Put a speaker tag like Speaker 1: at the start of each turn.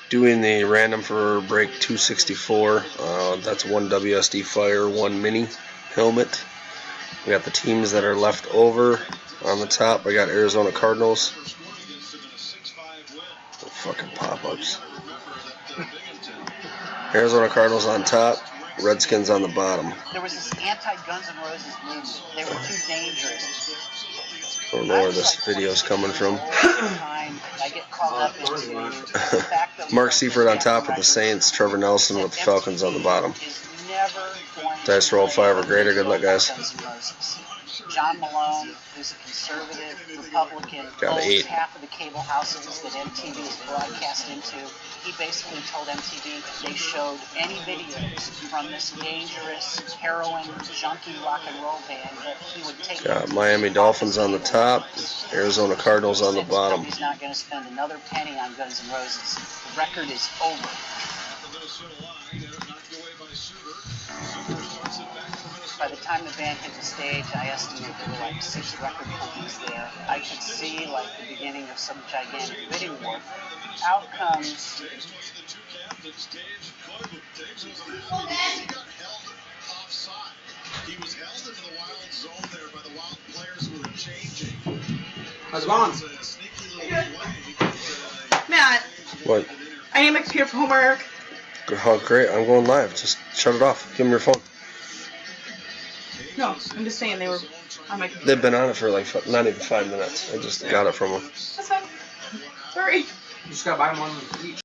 Speaker 1: doing the random for break 264. That's one WSD Fire, one mini helmet. We got the teams that are left over on the top. I got Arizona Cardinals. The fucking pop-ups. Arizona Cardinals on top. Redskins on the bottom.
Speaker 2: There was this anti-Guns N' Roses movement. They were too dangerous.
Speaker 1: I don't know where this video's coming from. Mark Seifert on top with the Saints. Trevor Nelson with the Falcons on the bottom. Dice roll 5 or greater. Good luck, guys.
Speaker 2: John Malone, who's a conservative Republican, owns half of the cable houses that MTV is broadcast into. He basically told MTV if they showed any videos from this dangerous heroin junkie rock and roll band, that he would take.
Speaker 1: Got Miami Dolphins on the top, Arizona Cardinals on the bottom.
Speaker 2: He's not going to spend another penny on Guns N' Roses. The record is over. By the time the band hit the stage, I estimate there were like 6 record companies there. I could see like the beginning of some gigantic bidding war. Out comes
Speaker 3: He was held into the wild zone there by the wild players who were changing.
Speaker 4: How's it going?
Speaker 5: Matt.
Speaker 1: What?
Speaker 5: I need my computer for homework.
Speaker 1: Oh, great. I'm going live. Just shut it off. Give me your phone.
Speaker 5: No, I'm just saying they were on my computer.
Speaker 1: They've been on it for like not even 5 minutes. I just got it from them.
Speaker 5: That's fine. Sorry.
Speaker 4: You just gotta buy them one each.